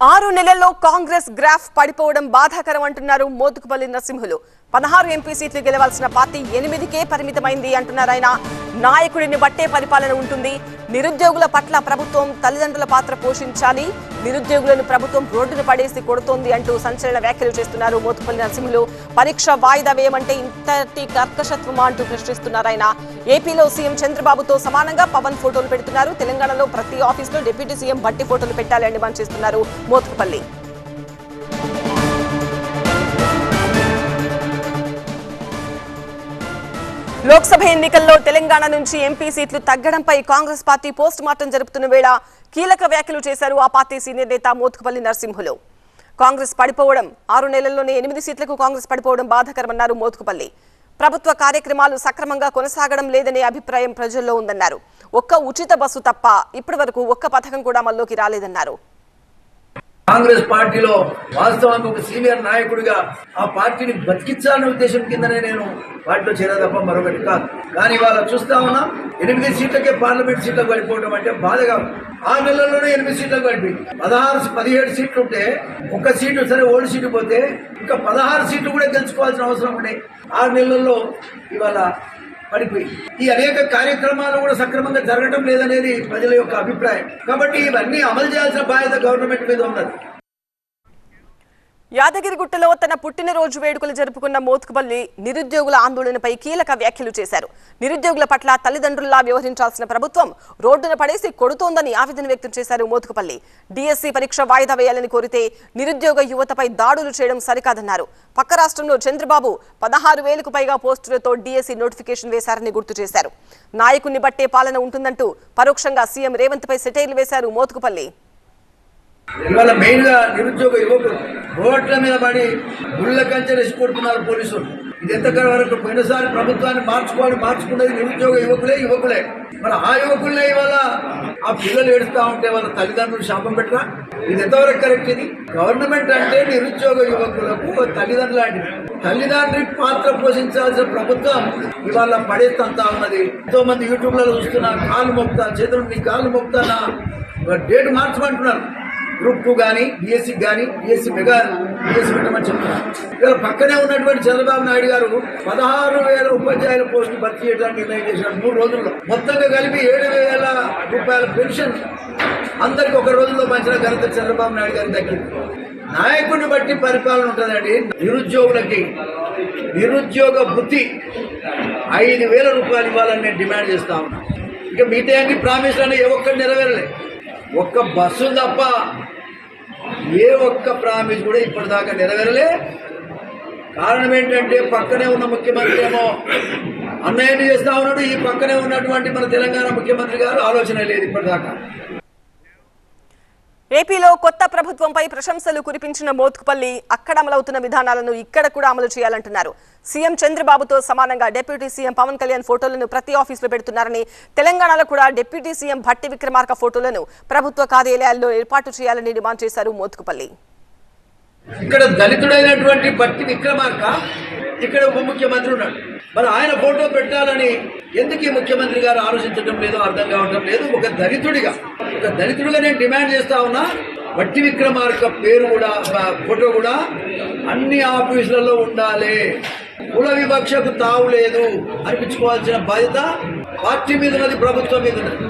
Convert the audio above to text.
6 నెలల్లో కాంగ్రెస్ గ్రాఫ్ పడిపోవడం బాధాకరం అంటున్నారు మోత్కుపల్లి నరసింహులు. 16 ఎంపీ సీట్లు గెలవాల్సిన పార్టీ 8కే పరిమితమైంది అంటున్నారు ఆయన. నాయకుడిని బట్టే పరిపాలన ఉంటుంది. నిరుద్యోగుల పట్ల ప్రభుత్వం తల్లిదండ్రుల పాత్ర పోషించాలి. నిరుద్యోగులను ప్రభుత్వం రోడ్డును పడేసి కొడుతోంది అంటూ సంచలన వ్యాఖ్యలు చేస్తున్నారు మోత్కుపల్లి నరసింహులు. పరీక్ష వాయిదా వేయమంటే ఇంతటి కర్కశత్వమా అంటూ ప్రశ్నిస్తున్నారు ఆయన. ఏపీలో సీఎం చంద్రబాబుతో సమానంగా పవన్ ఫోటోలు పెడుతున్నారు. తెలంగాణలో ప్రతి ఆఫీసులో డిప్యూటీ సీఎం భట్టి ఫోటోలు పెట్టాలని డిమాండ్ చేస్తున్నారు మోత్కుపల్లి. లోక్సభ ఎన్నికల్లో తెలంగాణ నుంచి ఎంపీ సీట్లు తగ్గడంపై కాంగ్రెస్ పార్టీ పోస్ట్ మార్టం జరుపుతున్న వేళ కీలక వ్యాఖ్యలు చేశారు ఆ పార్టీ సీనియర్ నేత మోత్కుపల్లి నరసింహులు. కాంగ్రెస్ పడిపోవడం 6 నెలల్లోనే 8 సీట్లకు కాంగ్రెస్ పడిపోవడం బాధాకరమన్నారు మోత్కుపల్లి. ప్రభుత్వ కార్యక్రమాలు సక్రమంగా కొనసాగడం లేదనే అభిప్రాయం ప్రజల్లో ఉందన్నారు. ఒక్క ఉచిత బస్సు తప్ప ఇప్పటి వరకు ఒక్క పథకం కూడా అమల్లోకి రాలేదన్నారు. కాంగ్రెస్ పార్టీలో వాస్తవానికి ఒక సీనియర్ నాయకుడిగా ఆ పార్టీని బతికించాలనే ఉద్దేశం కిందనే నేను పార్టీలో చేరా తప్ప మరొకటి కాదు. కానీ ఇవాళ చూస్తా ఉన్నాం 8 సీట్లకే పార్లమెంట్ సీట్లకు పడిపోవడం అంటే బాధగా. 6 నెలల్లోనే 8 సీట్లకు పడిపోయి 17 సీట్లు ఉంటే ఒక్క సీటు సరే ఓల్డ్ సీటు పోతే ఇంకా 16 సీట్లు కూడా గెలుచుకోవాల్సిన అవసరం ఉండే. 6 నెలల్లో ఇవాళ పడిపోయి ఈ అనేక కార్యక్రమాలు కూడా సక్రమంగా జరగడం లేదనేది ప్రజల యొక్క అభిప్రాయం. కాబట్టి ఇవన్నీ అమలు చేయాల్సిన బాధ్యత గవర్నమెంట్ మీద ఉన్నది. యాదగిరిగుట్టలో తన పుట్టినరోజు వేడుకలు జరుపుకున్న మోత్కుపల్లి నిరుద్యోగుల ఆందోళనపై కీలక వ్యాఖ్యలు చేశారు. నిరుద్యోగుల పట్ల తల్లిదండ్రుల్లా వ్యవహరించాల్సిన ప్రభుత్వం రోడ్డున పడేసి కొడుతోందని ఆవేదన వ్యక్తం చేశారు మోత్కుపల్లి. డిఎస్సి పరీక్ష వాయిదా వేయాలని కోరితే నిరుద్యోగ యువతపై దాడులు చేయడం సరికాదన్నారు. పక్క రాష్ట్రంలో చంద్రబాబు 16,000కు పైగా పోస్టులతో డిఎస్సి నోటిఫికేషన్ వేశారని గుర్తు చేశారు. నాయకుడిని బట్టే పాలన ఉంటుందంటూ పరోక్షంగా సీఎం రేవంత్ పై సెటైర్లు వేశారు మోత్కుపల్లి. ఇవాళ మెయిన్ గా నిరుద్యోగ యువకులు రోడ్ల మీద పడి గుళ్ళ కంచె రెసిపోతున్నారు పోలీసులు. ఇది ఎంతకాలం వరకు పోయినసారి ప్రభుత్వాన్ని మార్చుకున్నది నిరుద్యోగ యువకులే. మరి ఆ యువకులనే ఇవాళ ఆ పిల్లలు ఏడుస్తా ఉంటే వాళ్ళ తల్లిదండ్రులు శాపం పెట్టరా? ఇది ఎంతవరకు కరెక్ట్? ఇది గవర్నమెంట్ అంటే నిరుద్యోగ యువకులకు తల్లిదండ్రులు లాంటిది. తల్లిదండ్రి పాత్ర పోషించాల్సిన ప్రభుత్వం ఇవాళ పడేస్తంతా ఉన్నది. ఎంతో మంది యూట్యూబ్ లలో చూస్తున్నా, కాళ్ళు మొక్కుతా, చేతులు నీ కాళ్ళు మొక్కుతానా, డేట్ మార్చమంటున్నారు. గ్రూప్ 2 కానీ డిఎస్సి కానీ డిఎస్సి మెగా డిఎస్సి పెట్టమని చెప్తున్నారు. ఇవాళ పక్కనే ఉన్నటువంటి చంద్రబాబు నాయుడు గారు 16,000 ఉపాధ్యాయుల పోస్టులు భర్తీ చేయడానికి నిర్ణయం చేశారు 3 రోజుల్లో. మొత్తంగా కలిపి 7,000 రూపాయల పెన్షన్ అందరికి ఒక రోజుల్లో పంచిన ఘనత చంద్రబాబు నాయుడు గారికి దక్కింది. నాయకుడిని బట్టి పరిపాలన ఉంటుందండి. నిరుద్యోగులకి నిరుద్యోగ వృత్తి 5,000 రూపాయలు ఇవ్వాలని నేను డిమాండ్ చేస్తా ఉన్నా. ఇక మిగతా అన్ని ప్రామిస్ అని ఏ ఒక్కటి నెరవేరలే. ఒక్క బస్సు తప్ప ఏ ఒక్క ప్రామిస్ కూడా ఇప్పటిదాకా నెరవేరలే. కారణం ఏంటంటే పక్కనే ఉన్న ముఖ్యమంత్రి ఏమో అన్నయ్యని చేస్తా ఉన్నాడు, ఈ పక్కనే ఉన్నటువంటి మన తెలంగాణ ముఖ్యమంత్రి గారు ఆలోచన లేదు ఇప్పటిదాకా. ఏపీలో కొత్త ప్రభుత్వంపై ప్రశంసలు కురిపించిన మోత్కుపల్లి అక్కడ అమలవుతున్న విధానాలను ఇక్కడ కూడా అమలు చేయాలంటున్నారు. సీఎం చంద్రబాబుతో సమానంగా డిప్యూటీ సీఎం పవన్ కళ్యాణ్ ఫోటోలను ప్రతి ఆఫీసులో పెడుతున్నారని, తెలంగాణలో కూడా డిప్యూటీ సీఎం భట్టి విక్రమార్క ఫోటోలను ప్రభుత్వ కార్యాలయాల్లో ఏర్పాటు చేయాలని డిమాండ్ చేశారు మోత్కుపల్లి. ఇక్కడ దళితుడైనటువంటి భట్టి విక్రమార్క ఇక్కడ ఉప ముఖ్యమంత్రి ఉన్నాడు. మరి ఆయన ఫోటో పెట్టాలని ఎందుకు ఈ ముఖ్యమంత్రి గారు ఆలోచించడం లేదో అర్థం కావడం లేదు. ఒక దళితుడిగా నేను డిమాండ్ చేస్తా ఉన్నా. భట్టి విక్రమార్క పేరు కూడా ఫోటో కూడా అన్ని ఆఫీసులలో ఉండాలి. కుల వివక్షకు తావు లేదు అనిపించుకోవాల్సిన బాధ్యత పార్టీ మీద ఉన్నది, ప్రభుత్వం మీద ఉన్నది.